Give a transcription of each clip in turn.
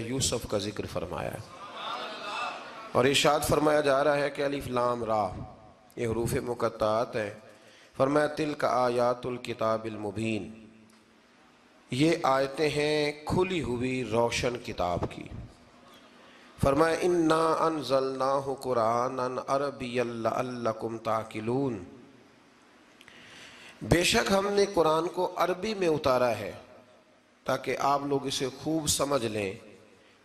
یوسف کا ذکر فرمایا ہے اور ارشاد فرمایا جا رہا ہے کہ الف لام را یہ حروف مقطعات ہیں۔ فرمایا تلک آیات الکتاب المبین، یہ آیتیں ہیں کھلی ہوئی روشن کتاب کی۔ فرمایا انا انزلناہ قرآنا عربیا لعلکم تعقلون، بے شک ہم نے قرآن کو عربی میں اتارا ہے تاکہ آپ لوگ اسے خوب سمجھ لیں۔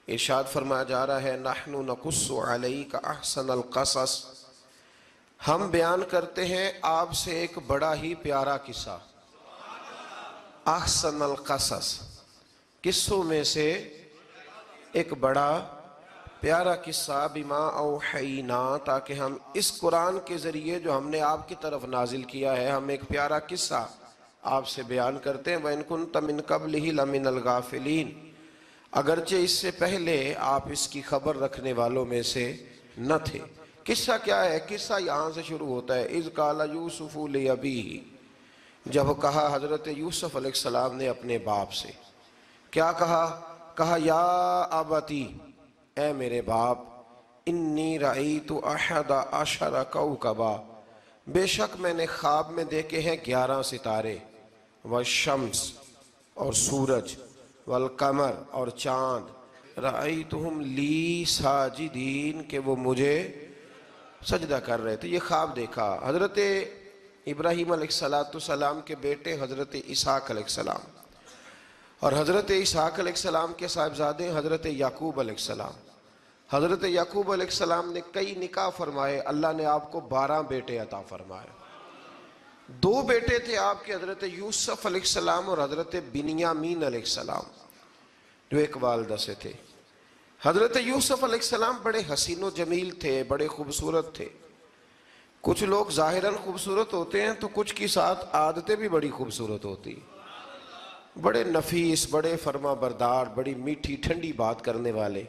ارشاد فرمایا جا رہا ہے نحن نقص علیک احسن القصص، ہم بیان کرتے ہیں آپ سے ایک بڑا ہی پیارا قصہ۔ احسن القصص، قصوں میں سے ایک بڑا پیارا قصہ، بما اوحینا، تاکہ ہم اس قرآن کے ذریعے جو ہم نے آپ کی طرف نازل کیا ہے، ہم ایک پیارا قصہ آپ سے بیان کرتے ہیں۔ وَإِن كُنتَ مِن قَبْلِهِ لَمِنَ الْغَافِلِينَ، اگرچہ اس سے پہلے آپ اس کی خبر رکھنے والوں میں سے نہ تھے۔ قصہ کیا ہے؟ قصہ یہاں سے شروع ہوتا ہے۔ اِذْ قَالَ يُوسُفُ لِأَبِيهِ، جب کہا حضرت یوسف علیہ السلام نے اپنے باپ سے، کیا کہا یا ابتی، اے میرے باپ، انی رأیت احد عشر کوکبا، بے شک میں نے خواب میں دیکھے ہیں 11 ستارے، والشمس اور سورج، والقمر اور چاند، رأیتہم لی ساجدین، کہ وہ مجھے سجدہ کر رہے تھے۔ یہ خواب دیکھا حضرت ابراہیم علیہ السلام کے بیٹے حضرت اسحاق علیہ السلام، اور حضرت اسحاق علیہ السلام کے صاحبزادے حضرت یعقوب علیہ السلام۔ حضرت یعقوب علیہ السلام نے کئی نکاح فرمائے، اللہ نے آپ کو 12 بیٹے عطا فرمائے۔ 2 بیٹے تھے آپ کے، حضرت یوسف علیہ السلام اور حضرت بنیامین علیہ السلام، جو ایک والدہ سے تھے۔ حضرت یوسف علیہ السلام بڑے حسین و جمیل تھے، بڑے خوبصورت تھے۔ کچھ لوگ ظاہراً خوبصورت ہوتے ہیں تو کچھ کی ساتھ عادتیں بھی بڑی خوبصورت ہوتی، بڑے نفیس، بڑے فرما بردار، بڑی میٹھی ٹھنڈی بات کرنے والے۔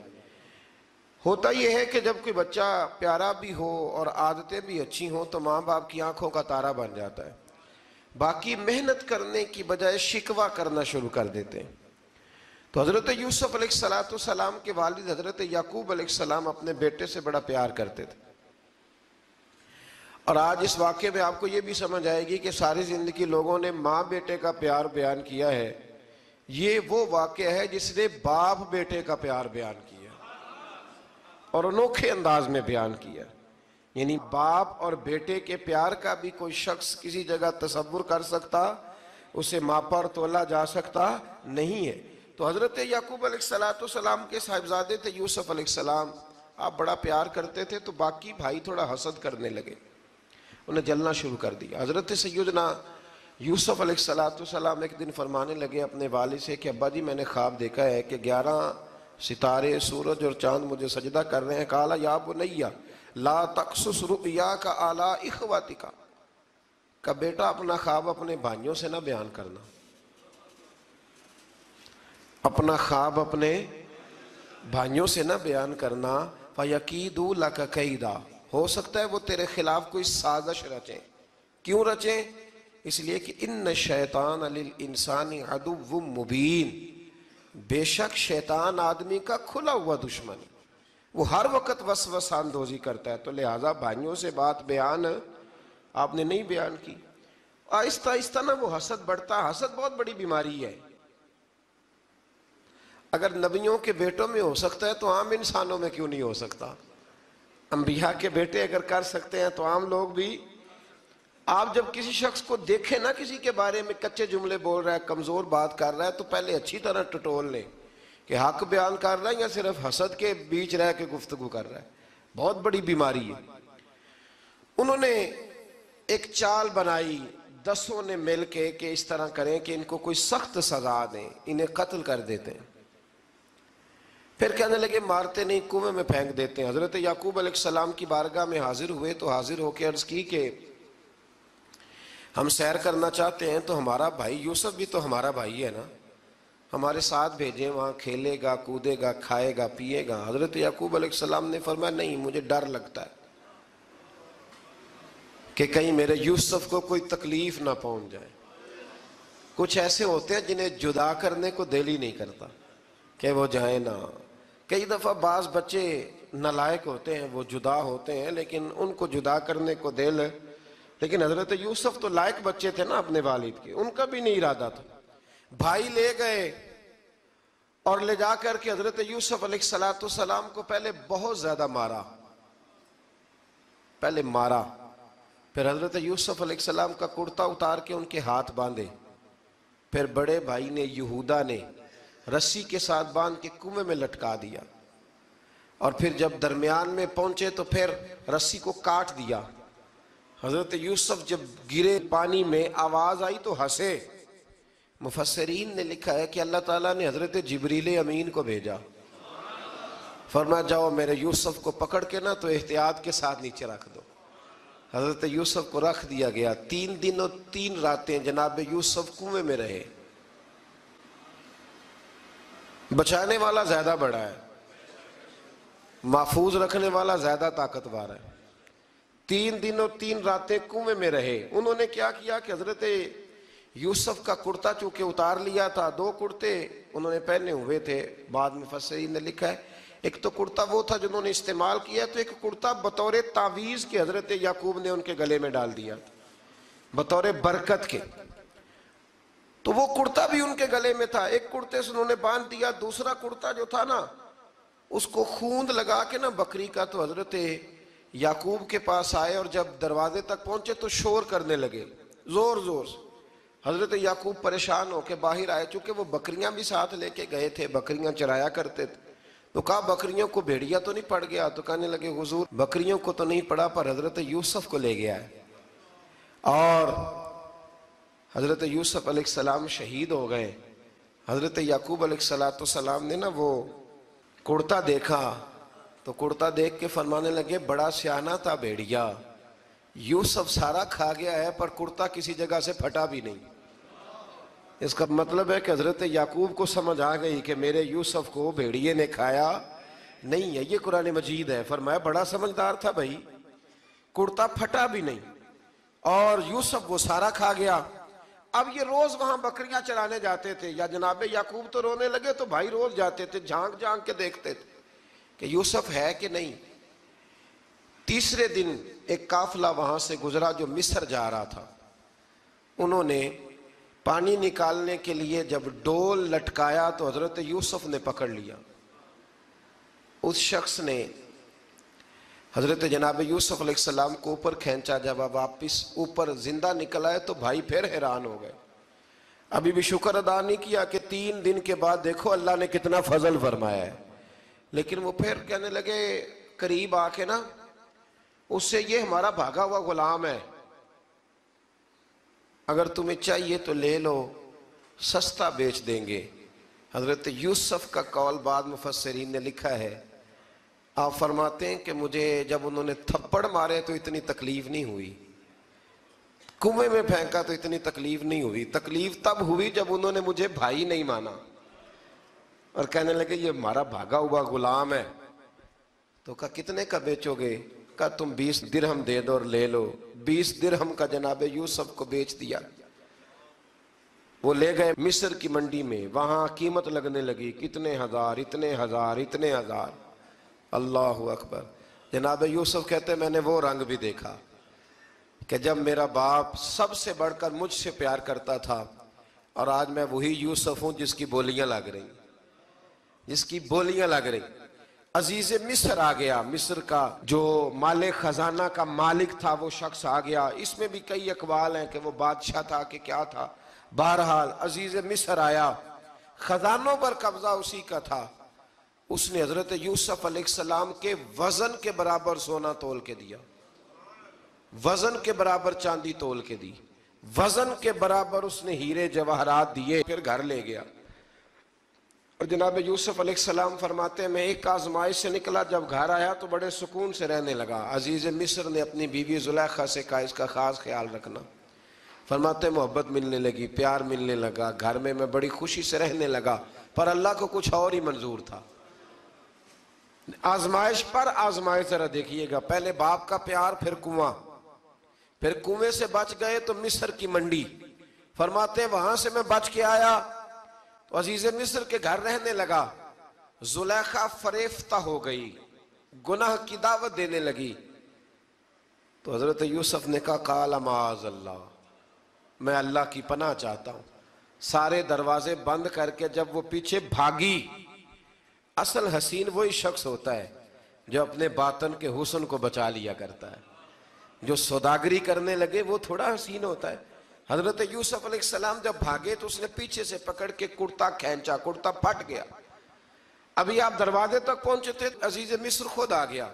ہوتا یہ ہے کہ جب کوئی بچہ پیارا بھی ہو اور عادتیں بھی اچھی ہوں تو ماں باپ کی آنکھوں کا تارا بن جاتا ہے، باقی محنت کرنے کی بجائے شکوہ کرنا شروع کر دیتے ہیں۔ تو حضرت یوسف علیہ السلام کے والد حضرت یعقوب علیہ السلام اپنے بیٹے سے بڑا پیار کرتے تھے۔ اور آج اس واقعے میں آپ کو یہ بھی سمجھ آئے گی کہ ساری زندگی لوگوں نے ماں بیٹے کا پیار بیان کیا ہے، یہ وہ واقعہ ہے جس نے باپ بیٹے کا پیار بیان کیا اور انوکھے انداز میں بیان کیا۔ یعنی باپ اور بیٹے کے پیار کا بھی کوئی شخص کسی جگہ تصور کر سکتا، اسے ماپا اور تولا جا سکتا نہیں ہے۔ تو حضرت یعقوب علیہ السلام کے صاحبزادے تھے یوسف علیہ السلام، آپ بڑا پیار کرتے تھے تو باقی بھائی تھوڑا حسد کرنے لگے، انہیں جلنا شروع کر دیا۔ حضرت سیدنا یوسف علیہ السلام ایک دن فرمانے لگے اپنے والد سے کہ ابا جی میں نے خواب دیکھا ہے کہ 11 ستارے، سورج اور چاند مجھے سجدہ کر رہے ہیں۔ قال یا بنی لا تقصص رؤیاک علی اخواتک، کہ بیٹا اپنا خواب اپنے بھائیوں سے نہ بیان کرنا، اپنا خواب اپنے بھائیوں سے نہ بیان کرنا، فَيَكِيدُوا لَكَ كَيْدًا، ہو سکتا ہے وہ تیرے خلاف کوئی سازش رچیں۔ کیوں رچیں؟ اس لیے کہ ان الشیطان للانسان عدو مبین، بے شک شیطان آدمی کا کھلا ہوا دشمن، وہ ہر وقت وسوسہ اندوزی کرتا ہے، تو لہٰذا بھائیوں سے بات بیان آپ نے نہیں بیان کی۔ آہستہ آہستہ نا وہ حسد بڑھتا، حسد بہت بڑی بیماری ہے۔ اگر نبیوں کے بیٹوں میں ہو سکتا ہے تو عام انسانوں میں کیوں نہیں ہو سکتا؟ انبیاء کے بیٹے اگر کر سکتے ہیں تو عام لوگ بھی۔ آپ جب کسی شخص کو دیکھیں نا کسی کے بارے میں کچے جملے بول رہا ہے، کمزور بات کر رہا ہے، تو پہلے اچھی طرح ٹٹول لیں کہ حق بیان کر رہا ہے یا صرف حسد کے بیچ رہ کے گفتگو کر رہا ہے۔ بہت بڑی بیماری ہے۔ انہوں نے ایک چال بنائی 10 نے مل کے کہ اس طرح کریں کہ ان کو کوئی سخت سزا دیں، انہیں قتل کر دیتے ہیں۔ پھر کہنے لگے مارتے نہیں، کنویں میں پھینک دیتے ہیں۔ حضرت یعقوب علیہ السلام کی بارگاہ میں حاضر ہوئے تو حاضر ہو کے عرض کی کہ ہم سیر کرنا چاہتے ہیں تو ہمارا بھائی یوسف بھی تو ہمارا بھائی ہے نا، ہمارے ساتھ بھیجیں، وہاں کھیلے گا، کودے گا، کھائے گا، پیے گا۔ حضرت یعقوب علیہ السلام نے فرمایا نہیں، مجھے ڈر لگتا ہے کہ کہیں میرے یوسف کو کوئی تکلیف نہ پہنچ جائے۔ کچھ ایسے ہوتے ہیں جنہیں جدا کرنے کو دل ہی نہیں کرتا کہ وہ جائیں نا، کئی دفعہ بعض بچے نالائق ہوتے ہیں، وہ جدا ہوتے ہیں، لیکن ان کو جدا کرنے کو دل، لیکن حضرت یوسف تو لائق بچے تھے نا اپنے والد کے، ان کا بھی نہیں ارادہ تھا۔ بھائی لے گئے اور لے جا کر کے حضرت یوسف علیہ السلام کو پہلے بہت زیادہ مارا، پھر حضرت یوسف علیہ السلام کا کرتا اتار کے ان کے ہاتھ باندھے، پھر بڑے بھائی نے یہودا نے رسی کے ساتھ باندھ کے کنویں میں لٹکا دیا، اور پھر جب درمیان میں پہنچے تو پھر رسی کو کاٹ دیا۔ حضرت یوسف جب گرے پانی میں آواز آئی تو ہنسے۔ مفسرین نے لکھا ہے کہ اللہ تعالیٰ نے حضرت جبریل امین کو بھیجا، فرمایا جاؤ میرے یوسف کو پکڑ کے نا تو احتیاط کے ساتھ نیچے رکھ دو۔ حضرت یوسف کو رکھ دیا گیا، 3 دن اور 3 راتیں جناب یوسف کنویں میں رہے۔ بچانے والا زیادہ بڑا ہے، محفوظ رکھنے والا زیادہ طاقتور ہے۔ 3 دن اور 3 راتیں کنویں میں رہے۔ انہوں نے کیا کیا کہ حضرت یوسف کا کرتا چونکہ اتار لیا تھا، 2 کرتے انہوں نے پہنے ہوئے تھے، بعد میں مفسرین نے لکھا ہے ایک تو کرتا وہ تھا جنہوں نے استعمال کیا، تو ایک کرتا بطور تعویذ کے حضرت یعقوب نے ان کے گلے میں ڈال دیا بطور برکت کے، تو وہ کرتا بھی ان کے گلے میں تھا، ایک کرتے سے انہوں نے باندھ دیا۔ دوسرا کرتا جو تھا نا اس کو خوند لگا کے نا بکری کا، تو حضرت یعقوب کے پاس آئے اور جب دروازے تک پہنچے تو شور کرنے لگے زور زور سے۔ حضرت یعقوب پریشان ہو کے باہر آئے، چونکہ وہ بکریاں بھی ساتھ لے کے گئے تھے، بکریاں چرایا کرتے تھے، تو کہا بکریوں کو بھیڑیا تو نہیں پڑ گیا؟ تو کہنے لگے حضور بکریوں کو تو نہیں پڑا پر حضرت یوسف کو لے گیا ہے۔ اور حضرت یوسف علیہ السلام شہید ہو گئے۔ حضرت یعقوب علیہ السلام نے نا وہ کرتا دیکھا تو کرتا دیکھ کے فرمانے لگے بڑا سیانہ تھا بھیڑیا، یوسف سارا کھا گیا ہے پر کرتا کسی جگہ سے پھٹا بھی نہیں۔ اس کا مطلب ہے کہ حضرت یعقوب کو سمجھ آ گئی کہ میرے یوسف کو بھیڑیے نے کھایا نہیں ہے۔ یہ قرآن مجید ہے، فرمایا بڑا سمجھدار تھا بھائی، کرتا پھٹا بھی نہیں اور یوسف وہ سارا کھا گیا۔ اب یہ روز وہاں بکریاں چرانے جاتے تھے، یا جناب یعقوب تو رونے لگے تو بھائی روز جاتے تھے، جھانک جھانک کے دیکھتے تھے کہ یوسف ہے کہ نہیں۔ تیسرے دن ایک قافلہ وہاں سے گزرا جو مصر جا رہا تھا، انہوں نے پانی نکالنے کے لیے جب ڈول لٹکایا تو حضرت یوسف نے پکڑ لیا۔ اس شخص نے حضرت جناب یوسف علیہ السلام کو اوپر کھینچا، جب واپس اوپر زندہ نکل آئے تو بھائی پھر حیران ہو گئے، ابھی بھی شکر ادا نہیں کیا کہ 3 دن کے بعد دیکھو اللہ نے کتنا فضل فرمایا ہے۔ لیکن وہ پھر کہنے لگے قریب آ کے نا اس سے، یہ ہمارا بھاگا ہوا غلام ہے، اگر تمہیں چاہیے تو لے لو، سستا بیچ دیں گے۔ حضرت یوسف کا قول بعد مفسرین نے لکھا ہے، آپ فرماتے ہیں کہ مجھے جب انہوں نے تھپڑ مارے تو اتنی تکلیف نہیں ہوئی، کنویں میں پھینکا تو اتنی تکلیف نہیں ہوئی، تکلیف تب ہوئی جب انہوں نے مجھے بھائی نہیں مانا اور کہنے لگے یہ ہمارا بھاگا ہوا غلام ہے۔ تو کہا کتنے کا بیچو گے؟ کہا تم 20 درہم دے دو اور لے لو۔ 20 درہم کا جناب یوسف کو بیچ دیا۔ وہ لے گئے مصر کی منڈی میں، وہاں قیمت لگنے لگی، کتنے ہزار، اتنے ہزار، اتنے ہزار۔ اللہ اکبر۔ جناب یوسف کہتے ہیں میں نے وہ رنگ بھی دیکھا کہ جب میرا باپ سب سے بڑھ کر مجھ سے پیار کرتا تھا، اور آج میں وہی یوسف ہوں جس کی بولیاں لگ رہی، جس کی بولیاں لگ رہی۔ عزیز مصر آ گیا، مصر کا جو مال خزانہ کا مالک تھا وہ شخص آ گیا۔ اس میں بھی کئی اقوال ہیں کہ وہ بادشاہ تھا کہ کیا تھا، بہرحال عزیز مصر آیا، خزانوں پر قبضہ اسی کا تھا۔ اس نے حضرت یوسف علیہ السلام کے وزن کے برابر سونا تول کے دیا، وزن کے برابر چاندی تول کے دی، وزن کے برابر اس نے ہیرے جواہرات دیے، پھر گھر لے گیا۔ اور جناب یوسف علیہ السلام فرماتے ہیں میں ایک آزمائش سے نکلا، جب گھر آیا تو بڑے سکون سے رہنے لگا۔ عزیز مصر نے اپنی بیوی زلیخا سے کہا اس کا خاص خیال رکھنا۔ فرماتے ہیں محبت ملنے لگی، پیار ملنے لگا، گھر میں بڑی خوشی سے رہنے لگا، پر اللہ کو کچھ اور ہی منظور تھا۔ آزمائش پر آزمائش ذرا دیکھیے گا، پہلے باپ کا پیار، پھر کنواں، پھر کنویں سے بچ گئے تو مصر کی منڈی۔ فرماتے ہیں وہاں سے میں بچ کے آیا تو عزیز مصر کے گھر رہنے لگا، زلیخا فریفتہ ہو گئی، گناہ کی دعوت دینے لگی. تو حضرت یوسف نے کہا قال معاذ اللہ، میں اللہ کی پناہ چاہتا ہوں. سارے دروازے بند کر کے جب وہ پیچھے بھاگی، اصل حسین وہی شخص ہوتا ہے جو اپنے باطن کے حسن کو بچا لیا کرتا ہے. جو سوداگری کرنے لگے وہ تھوڑا حسین ہوتا ہے. حضرت یوسف علیہ السلام جب بھاگے تو اس نے پیچھے سے پکڑ کے کرتا کھینچا، کرتا پھٹ گیا. ابھی آپ دروازے تک پہنچے تھے، عزیز مصر خود آ گیا.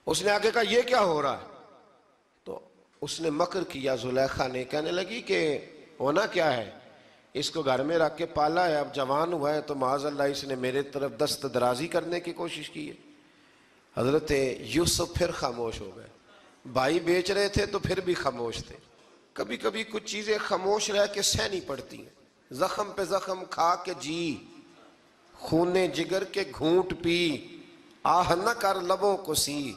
اس نے آگے کہا یہ کیا ہو رہا ہے؟ تو اس نے مکر کیا، زلیخا نے، کہنے لگی کہ ہونا کیا ہے، اس کو گھر میں رکھ کے پالا ہے، اب جوان ہوا ہے تو معاذ اللہ اس نے میرے طرف دست درازی کرنے کی کوشش کی ہے. حضرت یوسف پھر خاموش ہو گئے. بھائی بیچ رہے تھے تو پھر بھی خاموش تھے. کبھی کبھی کچھ چیزیں خاموش رہ کے سہنی پڑتی ہیں. زخم پہ زخم کھا کے جی، خون جگر کے گھونٹ پی، آہ نہ کر لبوں کو سی،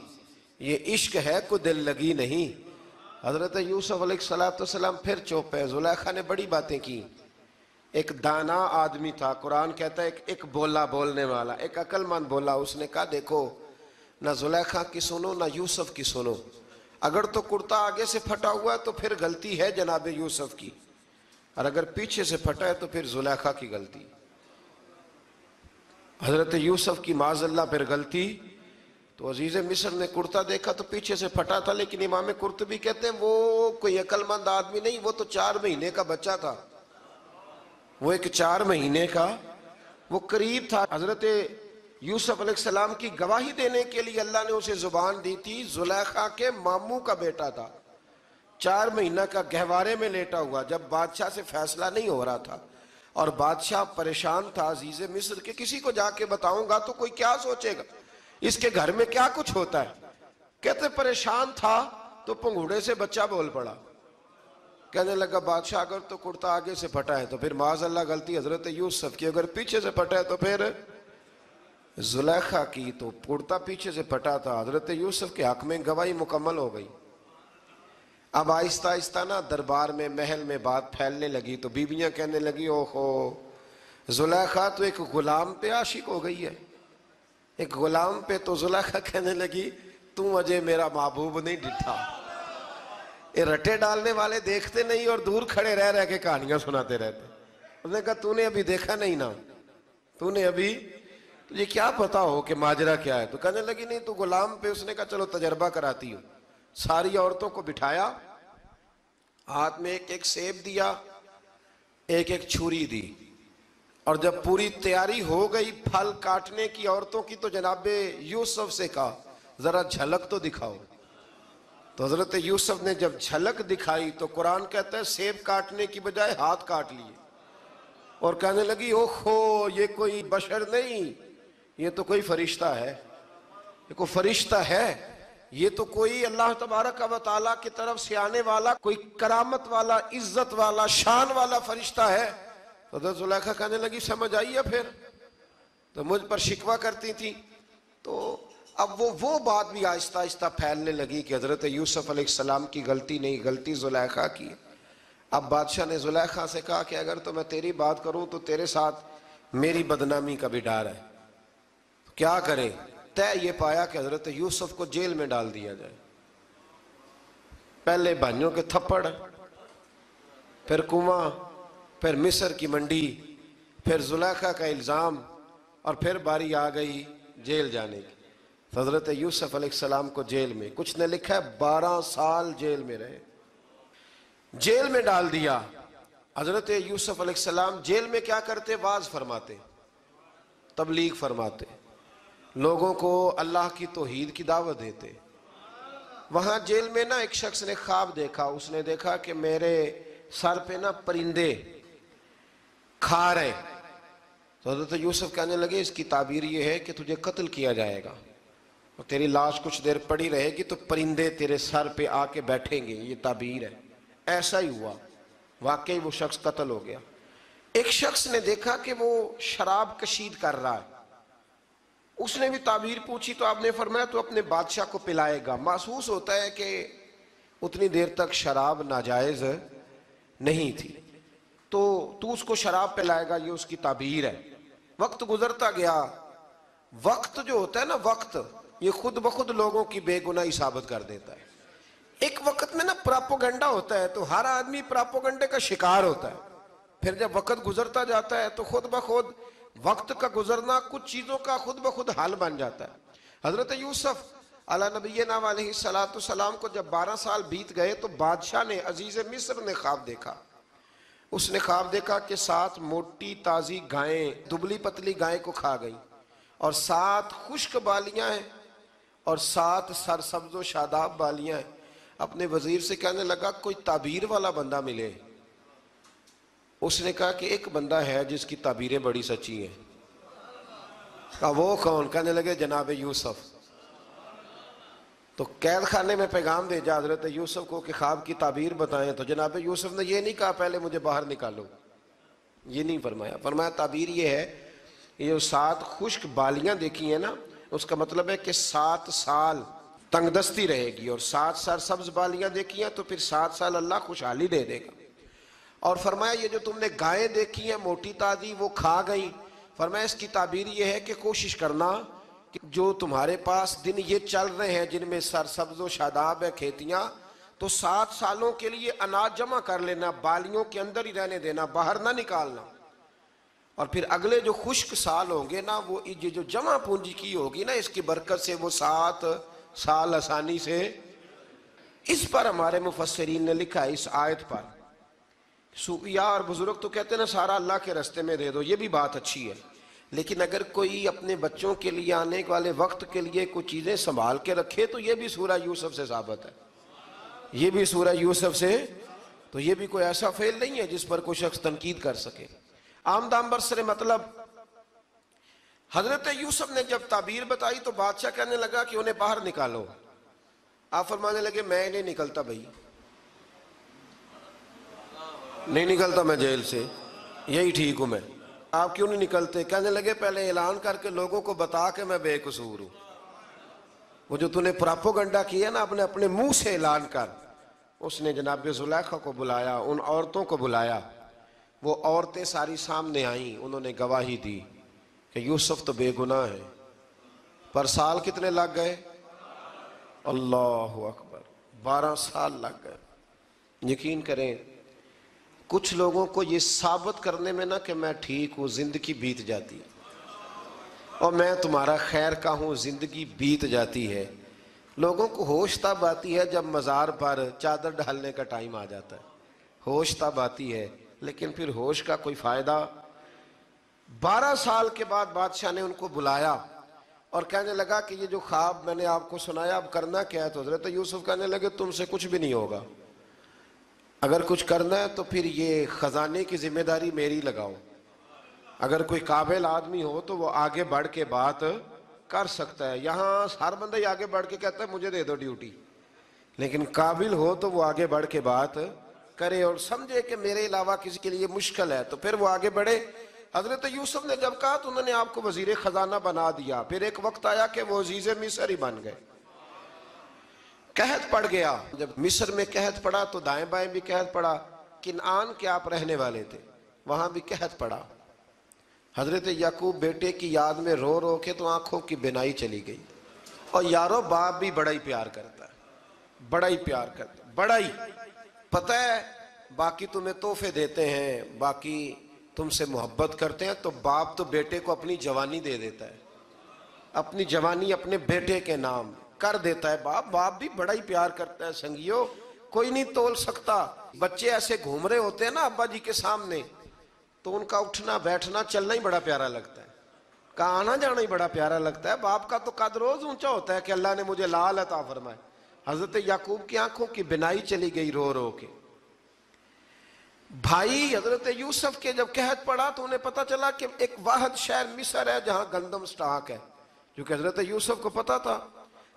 یہ عشق ہے کو دل لگی نہیں. حضرت یوسف علیہ السلام پھر چپ ہے. زلیخا نے بڑی باتیں کی. ایک دانا آدمی تھا، قرآن کہتا ہے ایک بولا بولنے والا، ایک عقل مند بولا. اس نے کہا دیکھو، نہ زلیخا کی سنو نہ یوسف کی سنو. اگر تو کرتا آگے سے پھٹا ہوا ہے تو پھر غلطی ہے جناب یوسف کی، اور اگر پیچھے سے پھٹا ہے تو پھر زلیخا کی غلطی. حضرت یوسف کی معاذ اللہ پھر غلطی. تو عزیز مصر نے کرتا دیکھا تو پیچھے سے پھٹا تھا، لیکن امام قرطبی کہتے ہیں وہ کوئی عقل مند آدمی نہیں، وہ تو 4 مہینے کا بچہ تھا. وہ ایک 4 مہینے کا وہ قریب تھا. حضرت یوسف علیہ السلام کی گواہی دینے کے لیے اللہ نے اسے زبان دی تھی. زلیخا کے ماموں کا بیٹا تھا، 4 مہینہ کا گہوارے میں لیٹا ہوا، جب بادشاہ سے فیصلہ نہیں ہو رہا تھا اور بادشاہ پریشان تھا عزیز مصر کہ کسی کو جا کے بتاؤں گا تو کوئی کیا سوچے گا، اس کے گھر میں کیا کچھ ہوتا ہے. کہتے پریشان تھا تو پنگوڑے سے بچہ بول پڑا. کہنے لگا بادشاہ اگر تو کرتا آگے سے پھٹا ہے تو پھر معاذ اللہ غلطی حضرت یوسف کی، اگر پیچھے سے پھٹا ہے تو پھر زلیخا کی. تو کرتا پیچھے سے پھٹا تھا. حضرت یوسف کے حق میں گواہی مکمل ہو گئی. اب آہستہ آہستہ نا دربار میں محل میں بات پھیلنے لگی. تو بیویاں کہنے لگی اوہو، زلیخا تو ایک غلام پہ عاشق ہو گئی ہے، ایک غلام پہ. تو زلیخا کہنے لگی تم اجے میرا محبوب نہیں ڈٹھا. یہ رٹے ڈالنے والے دیکھتے نہیں اور دور کھڑے رہ رہ کے کہانیاں سناتے رہتے. اس نے کہا تو نے ابھی دیکھا نہیں نا، تو نے ابھی، تجھے کیا پتا ہو کہ ماجرا کیا ہے. تو کہنے لگی نہیں تو غلام پہ. اس نے کہا چلو تجربہ کراتی ہوں. ساری عورتوں کو بٹھایا، ہاتھ میں ایک ایک سیب دیا، ایک ایک چھری دی، اور جب پوری تیاری ہو گئی پھل کاٹنے کی عورتوں کی تو جناب یوسف سے کہا ذرا جھلک تو دکھاؤ. تو حضرت یوسف نے جب جھلک دکھائی تو قرآن کہتا ہے سیب کاٹنے کی بجائے ہاتھ کاٹ لیے، اور کہنے لگی اوہو یہ کوئی بشر نہیں، یہ تو کوئی فرشتہ ہے، یہ کوئی فرشتہ ہے، یہ تو کوئی اللہ تبارک و تعالیٰ کی طرف سے آنے والا کوئی کرامت والا، عزت والا، شان والا فرشتہ ہے. حضرت زلیخا کہنے لگی سمجھ آئی ہے پھر تو مجھ پر شکوہ کرتی تھی. تو اب وہ بات بھی آہستہ آہستہ پھیلنے لگی کہ حضرت یوسف علیہ السلام کی غلطی نہیں، غلطی زلیخا کی. اب بادشاہ نے زلیخا سے کہا کہ اگر تو میں تیری بات کروں تو تیرے ساتھ میری بدنامی کا بھی ڈر ہے، کیا کرے. طے یہ پایا کہ حضرت یوسف کو جیل میں ڈال دیا جائے. پہلے بھائیوں کے تھپڑ، پھر کنواں، پھر مصر کی منڈی، پھر زلیخا کا الزام، اور پھر باری آ گئی جیل جانے کی. حضرت یوسف علیہ السلام کو جیل میں، کچھ نے لکھا ہے 12 سال جیل میں رہے، جیل میں ڈال دیا. حضرت یوسف علیہ السلام جیل میں کیا کرتے؟ واعظ فرماتے، تبلیغ فرماتے، لوگوں کو اللہ کی توحید کی دعوت دیتے. وہاں جیل میں نا ایک شخص نے خواب دیکھا. اس نے دیکھا کہ میرے سر پہ نا پرندے کھا رہے. تو حضرت یوسف کہنے لگے اس کی تعبیر یہ ہے کہ تجھے قتل کیا جائے گا اور تیری لاش کچھ دیر پڑی رہے گی تو پرندے تیرے سر پہ آ کے بیٹھیں گے، یہ تعبیر ہے. ایسا ہی ہوا، واقعی وہ شخص قتل ہو گیا. ایک شخص نے دیکھا کہ وہ شراب کشید کر رہا ہے. اس نے بھی تعبیر پوچھی تو آپ نے فرمایا تو اپنے بادشاہ کو پلائے گا. محسوس ہوتا ہے کہ اتنی دیر تک شراب ناجائز نہیں تھی، تو اس کو شراب پلائے گا، یہ اس کی تعبیر ہے. وقت گزرتا گیا. وقت جو ہوتا ہے نا، وقت یہ خود بخود لوگوں کی بے گناہی ثابت کر دیتا ہے. ایک وقت میں نا پراپوگنڈا ہوتا ہے تو ہر آدمی پراپوگنڈے کا شکار ہوتا ہے. پھر جب وقت گزرتا جاتا ہے تو خود بخود وقت کا گزرنا کچھ چیزوں کا خود بخود حل بن جاتا ہے. حضرت یوسف علی نبینا علیہ السلام کو جب 12 سال بیت گئے تو بادشاہ نے، عزیز مصر نے خواب دیکھا. اس نے خواب دیکھا کہ 7 موٹی تازی گائیں دبلی پتلی گائیں کو کھا گئیں، اور 7 خشک بالیاں ہیں اور 7 سرسبز و شاداب بالیاں ہیں. اپنے وزیر سے کہنے لگا کوئی تعبیر والا بندہ ملے. اس نے کہا کہ ایک بندہ ہے جس کی تعبیریں بڑی سچی ہیں. کہا وہ کون؟ کہنے لگے جناب یوسف. تو قید خانے میں پیغام بھیجا حضرت یوسف کو کہ خواب کی تعبیر بتائیں. تو جناب یوسف نے یہ نہیں کہا پہلے مجھے باہر نکالو، یہ نہیں فرمایا. فرمایا تعبیر یہ ہے، یہ 7 خشک بالیاں دیکھی ہیں نا، اس کا مطلب ہے کہ 7 سال تنگ دستی رہے گی، اور 7 سرسبز بالیاں دیکھی ہیں تو پھر 7 سال اللہ خوشحالی دے دے گا. اور فرمایا یہ جو تم نے گائیں دیکھی ہیں موٹی تازی وہ کھا گئیں، فرمایا اس کی تعبیر یہ ہے کہ کوشش کرنا کہ جو تمہارے پاس دن یہ چل رہے ہیں جن میں سرسبز و شاداب ہے کھیتیاں، تو 7 سالوں کے لیے اناج جمع کر لینا، بالیوں کے اندر ہی رہنے دینا، باہر نہ نکالنا. اور پھر اگلے جو خشک سال ہوں گے نا، وہ یہ جو جمع پونجی کی ہوگی نا، اس کی برکت سے وہ 7 سال آسانی سے. اس پر ہمارے مفسرین نے لکھا ہے، اس آیت پر صوفیاء اور بزرگ تو کہتے ہیں نا سارا اللہ کے راستے میں دے دو، یہ بھی بات اچھی ہے، لیکن اگر کوئی اپنے بچوں کے لیے آنے والے وقت کے لیے کچھ چیزیں سنبھال کے رکھے تو یہ بھی سورہ یوسف سے ثابت ہے. یہ بھی سورہ یوسف سے، تو یہ بھی کوئی ایسا فعل نہیں ہے جس پر کوئی شخص تنقید کر سکے. آمدام برسر مطلب حضرت یوسف نے جب تعبیر بتائی تو بادشاہ کہنے لگا کہ انہیں باہر نکالو. آپ فرمانے لگے میں نہیں نکلتا بھائی، نہیں نکلتا میں جیل سے، یہی ٹھیک ہوں میں. آپ کیوں نہیں نکلتے؟ کہنے لگے پہلے اعلان کر کے لوگوں کو بتا کہ میں بے قصور ہوں. وہ جو تو نے پراپوگنڈا کیا نا اپنے منہ سے اعلان کر. اس نے جناب زلیخا کو بلایا، ان عورتوں کو بلایا، وہ عورتیں ساری سامنے آئیں، انہوں نے گواہی دی کہ یوسف تو بے گناہ ہے. پر سال کتنے لگ گئے؟ اللہ اکبر، 12 سال لگ گئے. یقین کریں کچھ لوگوں کو یہ ثابت کرنے میں نا کہ میں ٹھیک ہوں زندگی بیت جاتی ہے، اور میں تمہارا خیر کا ہوں زندگی بیت جاتی ہے. لوگوں کو ہوش تب آتی ہے جب مزار پر چادر ڈالنے کا ٹائم آ جاتا ہے، ہوش تب آتی ہے، لیکن پھر ہوش کا کوئی فائدہ. 12 سال کے بعد بادشاہ نے ان کو بلایا اور کہنے لگا کہ یہ جو خواب میں نے آپ کو سنایا اب کرنا کیا ہے؟ تو حضرت یوسف کہنے لگے تم سے کچھ بھی نہیں ہوگا، اگر کچھ کرنا ہے تو پھر یہ خزانے کی ذمہ داری میری لگاؤ. اگر کوئی قابل آدمی ہو تو وہ آگے بڑھ کے بات کر سکتا ہے. یہاں ہر بندہ ہی آگے بڑھ کے کہتا ہے مجھے دے دو ڈیوٹی، لیکن قابل ہو تو وہ آگے بڑھ کے بات کرے اور سمجھے کہ میرے علاوہ کسی کے لیے مشکل ہے تو پھر وہ آگے بڑھے. حضرت یوسف نے جب کہا تو انہوں نے آپ کو وزیر خزانہ بنا دیا. پھر ایک وقت آیا کہ وہ عزیز مصر ہی بن گئے. قحط پڑ گیا، جب مصر میں قحط پڑا تو دائیں بائیں بھی قحط پڑا. کنعان کے آپ رہنے والے تھے، وہاں بھی قحط پڑا. حضرت یعقوب بیٹے کی یاد میں رو رو کے تو آنکھوں کی بینائی چلی گئی. اور یارو باپ بھی بڑا ہی پیار کرتا ہے، بڑا ہی پیار کرتا ہے، بڑا ہی. پتہ ہے باقی تمہیں تحفے دیتے ہیں، باقی تم سے محبت کرتے ہیں، تو باپ تو بیٹے کو اپنی جوانی دے دیتا ہے، اپنی جوانی اپنے بیٹے کے نام کر دیتا ہے. باپ بھی بڑا ہی پیار کرتا ہے. سنگیو کوئی نہیں تول سکتا. بچے ایسے گھوم رہے ہوتے ہیں نا ابا جی کے سامنے تو ان کا اٹھنا بیٹھنا چلنا ہی بڑا پیارا لگتا ہے، کا آنا جانا ہی بڑا پیارا لگتا ہے. باپ کا تو قد روز اونچا ہوتا ہے کہ اللہ نے مجھے لال عطا فرمائے. حضرت یعقوب کی آنکھوں کی بینائی چلی گئی رو رو کے. بھائی حضرت یوسف کے جب قحط پڑا تو انہیں پتا چلا کہ ایک واحد شہر مصر ہے جہاں گندم سٹاک ہے، کیونکہ حضرت یوسف کو پتا تھا،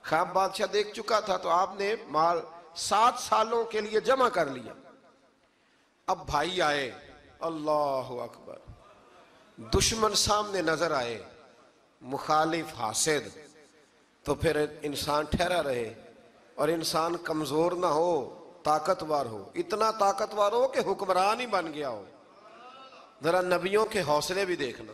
خواب بادشاہ دیکھ چکا تھا. تو آپ نے مال 7 سالوں کے لیے جمع کر لیا. اب بھائی آئے، اللہ اکبر، دشمن سامنے نظر آئے، مخالف حاسد، تو پھر انسان ٹھہرا رہے اور انسان کمزور نہ ہو، طاقتور ہو. اتنا طاقتور ہو کہ حکمران ہی بن گیا ہو. ذرا نبیوں کے حوصلے بھی دیکھنا.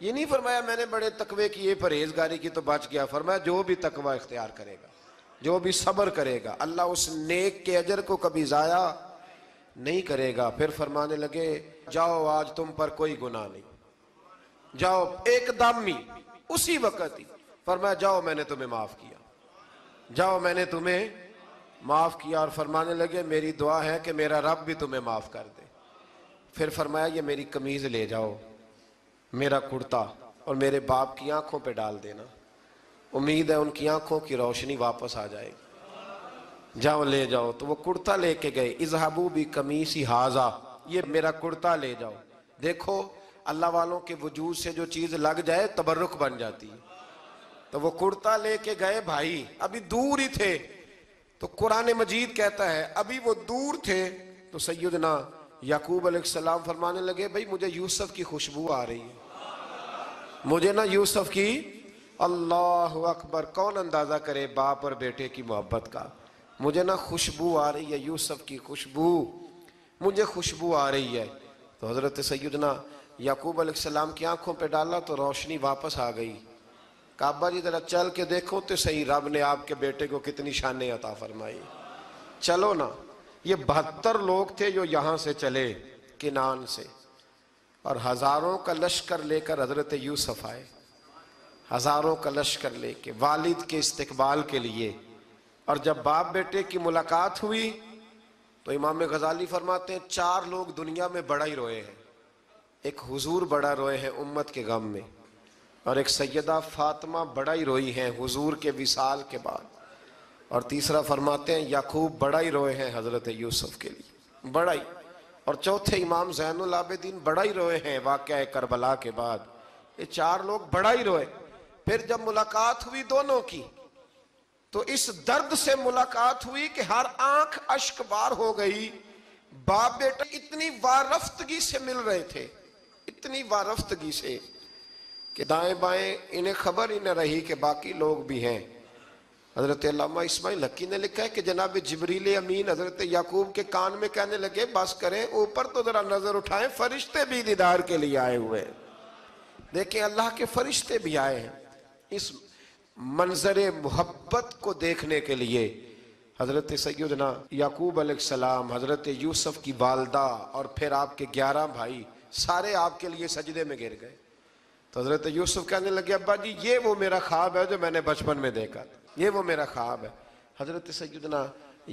یہ نہیں فرمایا میں نے بڑے تقوی کیے پرہیزگاری کی تو بچ گیا، فرمایا جو بھی تقوی اختیار کرے گا، جو بھی صبر کرے گا، اللہ اس نیک کے اجر کو کبھی ضائع نہیں کرے گا۔ پھر فرمانے لگے جاؤ آج تم پر کوئی گناہ نہیں، جاؤ ایک دم ہی اسی وقت ہی فرمایا جاؤ میں نے تمہیں معاف کیا، جاؤ میں نے تمہیں معاف کیا۔ اور فرمانے لگے میری دعا ہے کہ میرا رب بھی تمہیں معاف کر دے۔ پھر فرمایا یہ میری قمیض لے جاؤ، میرا کرتا، اور میرے باپ کی آنکھوں پہ ڈال دینا، امید ہے ان کی آنکھوں کی روشنی واپس آ جائے گی، جاؤ لے جاؤ۔ تو وہ کرتا لے کے گئے، اذهبوا بقمیصی ھذا، یہ میرا کرتا لے جاؤ۔ دیکھو اللہ والوں کے وجود سے جو چیز لگ جائے تبرک بن جاتی ہے۔ تو وہ کرتا لے کے گئے بھائی، ابھی دور ہی تھے، تو قرآن مجید کہتا ہے ابھی وہ دور تھے تو سیدنا یعقوب علیہ السلام فرمانے لگے بھئی مجھے یوسف کی خوشبو آ رہی ہے، مجھے نا یوسف کی، اللہ اکبر، کون اندازہ کرے باپ اور بیٹے کی محبت کا، مجھے نا خوشبو آ رہی ہے، یوسف کی خوشبو، مجھے خوشبو آ رہی ہے۔ تو حضرت سیدنا یعقوب علیہ السلام کی آنکھوں پہ ڈالا تو روشنی واپس آ گئی۔ کعبہ جی ذرا چل کے دیکھو تو صحیح رب نے آپ کے بیٹے کو کتنی شانیں عطا فرمائی۔ چلو نا، یہ 72 لوگ تھے جو یہاں سے چلے کنعان سے، اور ہزاروں کا لشکر لے کر حضرت یوسف آئے، ہزاروں کا لشکر لے کے والد کے استقبال کے لیے۔ اور جب باپ بیٹے کی ملاقات ہوئی تو امام غزالی فرماتے ہیں 4 لوگ دنیا میں بڑا ہی روئے ہیں، ایک حضور بڑا روئے ہیں امت کے غم میں، اور ایک سیدہ فاطمہ بڑا ہی روئی ہیں حضور کے وصال کے بعد، اور تیسرا فرماتے ہیں یعقوب بڑا ہی روئے ہیں حضرت یوسف کے لیے، بڑا ہی، اور چوتھے امام زین العابدین بڑا ہی روئے ہیں واقعہ کربلا کے بعد۔ یہ 4 لوگ بڑا ہی روئے۔ پھر جب ملاقات ہوئی دونوں کی تو اس درد سے ملاقات ہوئی کہ ہر آنکھ اشک بار ہو گئی، باپ بیٹا اتنی وارفتگی سے مل رہے تھے، اتنی وارفتگی سے کہ دائیں بائیں انہیں خبر ہی نہ رہی کہ باقی لوگ بھی ہیں۔ حضرت علامہ اسماعیل حقی نے لکھا ہے کہ جناب جبریل امین حضرت یعقوب کے کان میں کہنے لگے بس کریں، اوپر تو ذرا نظر اٹھائیں، فرشتے بھی دیدار کے لیے آئے ہوئے ہیں، دیکھیں اللہ کے فرشتے بھی آئے ہیں اس منظر محبت کو دیکھنے کے لیے۔ حضرت سیدنا یعقوب علیہ السلام، حضرت یوسف کی والدہ، اور پھر آپ کے 11 بھائی سارے آپ کے لیے سجدے میں گر گئے۔ تو حضرت یوسف کہنے لگے ابا جی یہ وہ میرا خواب ہے جو میں نے بچپن میں دیکھا تھا، یہ وہ میرا خواب ہے۔ حضرت سیدنا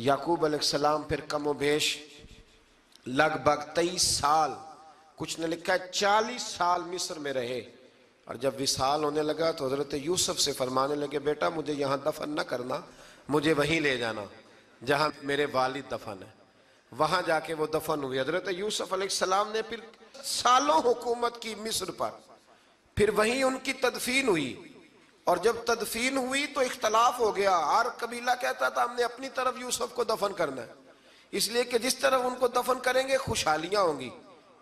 یعقوب علیہ السلام پھر کم و بیش لگ بھگ 23 سال، کچھ نے لکھا ہے 40 سال مصر میں رہے، اور جب وصال ہونے لگا تو حضرت یوسف سے فرمانے لگے بیٹا مجھے یہاں دفن نہ کرنا، مجھے وہیں لے جانا جہاں میرے والد دفن ہے۔ وہاں جا کے وہ دفن ہوئی۔ حضرت یوسف علیہ السلام نے پھر سالوں حکومت کی مصر پر، پھر وہیں ان کی تدفین ہوئی، اور جب تدفین ہوئی تو اختلاف ہو گیا، ہر قبیلہ کہتا تھا ہم نے اپنی طرف یوسف کو دفن کرنا ہے، اس لیے کہ جس طرف ان کو دفن کریں گے خوشحالیاں ہوں گی۔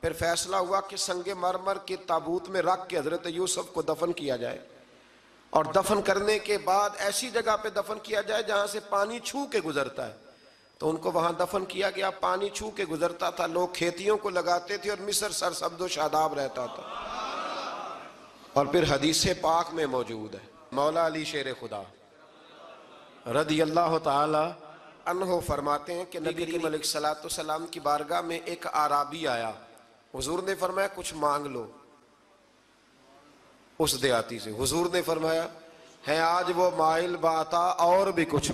پھر فیصلہ ہوا کہ سنگ مرمر کے تابوت میں رکھ کے حضرت یوسف کو دفن کیا جائے، اور دفن کرنے کے بعد ایسی جگہ پہ دفن کیا جائے جہاں سے پانی چھو کے گزرتا ہے۔ تو ان کو وہاں دفن کیا گیا، پانی چھو کے گزرتا تھا، لوگ کھیتیوں کو لگاتے تھے، اور مصر سرسبز و شاداب رہتا تھا۔ اور پھر حدیث پاک میں موجود ہے، مولا علی شیر خدا رضی اللہ تعالی عنہ فرماتے ہیں کہ نبی کریم علیہ السلام کی بارگاہ میں ایک اعرابی آیا، حضور نے فرمایا کچھ مانگ لو اس دیہاتی سے۔ حضور نے فرمایا ہے آج وہ مائل باتا، اور بھی کچھ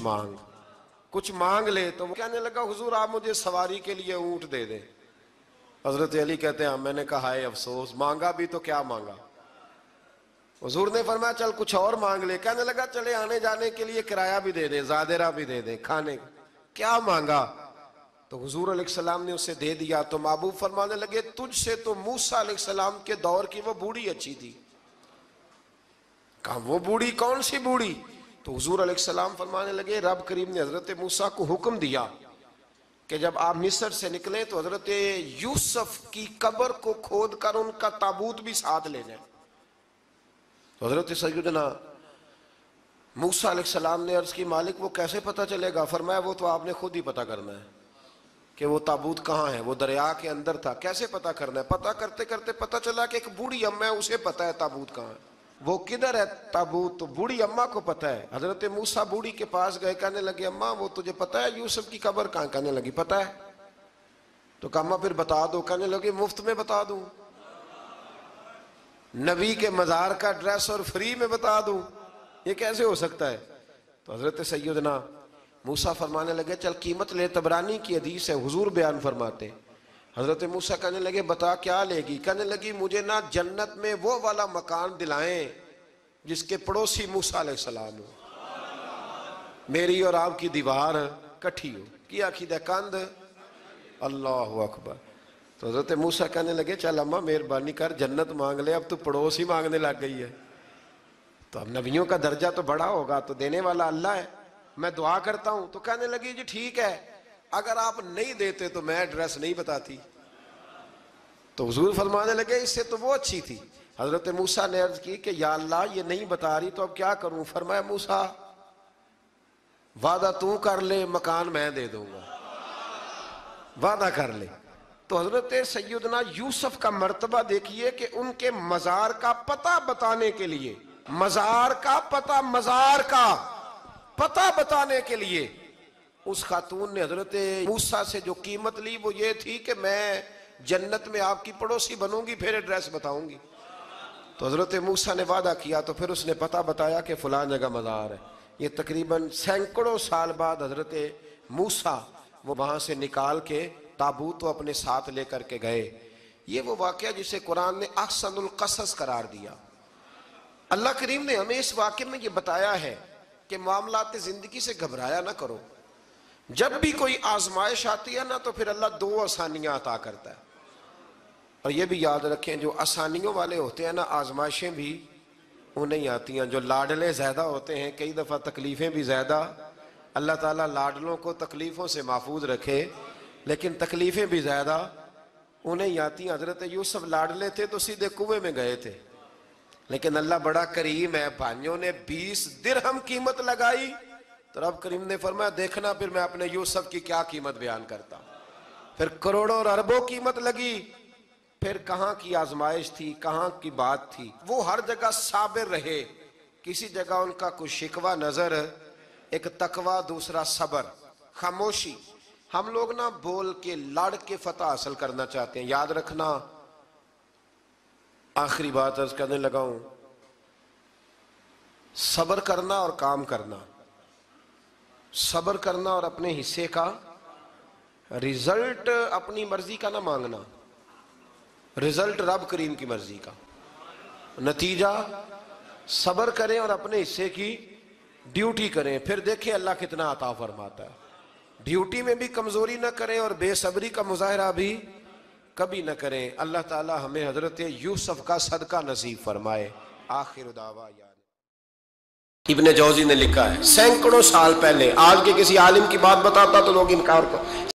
مانگ لے۔ تو وہ کہنے لگا حضور آپ مجھے سواری کے لیے اونٹ دے دیں۔ حضرت علی کہتے ہیں میں نے کہا ہے افسوس، مانگا بھی تو کیا مانگا۔ حضور نے فرمایا چل کچھ اور مانگ لے۔ کہنے لگا چلے آنے جانے کے لیے کرایہ بھی دے دیں، زادرہ بھی دے دیں، کھانے کیا مانگا؟ تو حضور علیہ السلام نے اسے دے دیا۔ تو محبوب فرمانے لگے تجھ سے تو موسیٰ علیہ السلام کے دور کی وہ بوڑھی اچھی تھی۔ کہا وہ بوڑھی کون سی بوڑھی؟ تو حضور علیہ السلام فرمانے لگے رب کریم نے حضرت موسیٰ کو حکم دیا کہ جب آپ مصر سے نکلیں تو حضرت یوسف کی قبر کو کھود کر ان کا تابوت بھی ساتھ لے جائیں۔ تو حضرت سیدنا موسیٰ علیہ السلام نے عرض کی مالک وہ کیسے پتہ چلے گا؟ فرمایا وہ تو آپ نے خود ہی پتہ کرنا ہے، کہ وہ تابوت کہاں ہے، وہ دریا کے اندر تھا، کیسے پتہ کرنا ہے؟ پتہ کرتے کرتے پتہ چلا کہ ایک بوڑھی اماں ہے، اسے پتہ ہے تابوت کہاں ہے، وہ کدھر ہے تابوت، تو بوڑھی اماں کو پتہ ہے۔ حضرت موسیٰ بوڑھی کے پاس گئے، کہنے لگے اماں وہ تجھے پتہ ہے یوسف کی قبر کہاں؟ کہنے لگی پتہ ہے۔ تو کہا اماں پھر بتا دو، کہنے لگے مفت میں بتا دوں، نبی کے مزار کا ایڈریس اور فری میں بتا دوں، یہ کیسے ہو سکتا ہے؟ تو حضرت سیدنا موسیٰ فرمانے لگے چل قیمت لے، طبرانی کی حدیث ہے، حضور بیان فرماتے۔ حضرت موسیٰ کہنے لگے بتا کیا لے گی؟ کہنے لگی مجھے نا جنت میں وہ والا مکان دلائیں جس کے پڑوسی موسیٰ علیہ السلام ہو، میری اور آپ کی دیوار کٹھی ہو، کیا عقیدہ کند، اللہ اکبر۔ تو حضرت موسیٰ کہنے لگے چل اماں مہربانی کر جنت مانگ لے، اب تو پڑوس ہی مانگنے لگ گئی ہے، تو اب نبیوں کا درجہ تو بڑا ہوگا، تو دینے والا اللہ ہے، میں دعا کرتا ہوں۔ تو کہنے لگی جی ٹھیک ہے، اگر آپ نہیں دیتے تو میں ایڈریس نہیں بتاتی۔ تو حضور فرمانے لگے اس سے تو وہ اچھی تھی۔ حضرت موسیٰ نے عرض کی کہ یا اللہ یہ نہیں بتا رہی تو اب کیا کروں؟ فرمایا موسیٰ وعدہ تو کر لے، مکان میں دے دوں گا، وعدہ کر لے۔ تو حضرت سیدنا یوسف کا مرتبہ دیکھیے کہ ان کے مزار کا پتہ بتانے کے لیے، مزار کا پتہ، مزار کا پتہ بتانے کے لیے اس خاتون نے حضرت موسیٰ سے جو قیمت لی وہ یہ تھی کہ میں جنت میں آپ کی پڑوسی بنوں گی، پھر ایڈریس بتاؤں گی۔ تو حضرت موسیٰ نے وعدہ کیا، تو پھر اس نے پتہ بتایا کہ فلاں جگہ مزار ہے۔ یہ تقریباً سینکڑوں سال بعد حضرت موسیٰ وہ وہاں سے نکال کے تابوت کو اپنے ساتھ لے کر کے گئے۔ یہ وہ واقعہ جسے قرآن نے احسن القصص قرار دیا۔ اللہ کریم نے ہمیں اس واقعے میں یہ بتایا ہے کہ معاملات زندگی سے گھبرایا نہ کرو، جب بھی کوئی آزمائش آتی ہے نا تو پھر اللہ دو آسانیاں عطا کرتا ہے، اور یہ بھی یاد رکھیں جو آسانیوں والے ہوتے ہیں نا آزمائشیں بھی انہیں آتی ہیں، جو لاڈلے زیادہ ہوتے ہیں کئی دفعہ تکلیفیں بھی زیادہ۔ اللہ تعالیٰ لاڈلوں کو تکلیفوں سے محفوظ رکھے، لیکن تکلیفیں بھی زیادہ انہیں آتی ہیں۔ حضرت یوسف لاڈلے تھے تو سیدھے کنویں میں گئے تھے، لیکن اللہ بڑا کریم ہے، بھائیوں نے 20 درہم قیمت لگائی تو رب کریم نے فرمایا دیکھنا پھر میں اپنے یوسف کی کیا قیمت بیان کرتا ہوں۔ پھر کروڑوں اور اربوں قیمت لگی، پھر کہاں کی آزمائش تھی، کہاں کی بات تھی، وہ ہر جگہ صابر رہے، کسی جگہ ان کا کوئی شکوہ نظر، ایک تقوی، دوسرا صبر، خاموشی۔ ہم لوگ نہ بول کے لڑ کے فتح حاصل کرنا چاہتے ہیں، یاد رکھنا۔ آخری بات عرض کرنے لگا ہوں، صبر کرنا اور کام کرنا، صبر کرنا اور اپنے حصے کا رزلٹ اپنی مرضی کا نہ مانگنا، رزلٹ رب کریم کی مرضی کا، نتیجہ صبر کریں اور اپنے حصے کی ڈیوٹی کریں، پھر دیکھیں اللہ کتنا عطا فرماتا ہے۔ ڈیوٹی میں بھی کمزوری نہ کریں اور بے صبری کا مظاہرہ بھی کبھی نہ کریں۔ اللہ تعالی ہمیں حضرت یوسف کا صدقہ نصیب فرمائے۔ آخر دعوانا۔ ابن جوزی نے لکھا ہے سینکڑوں سال پہلے، آج کے کسی عالم کی بات بتاتا تو لوگ انکار کو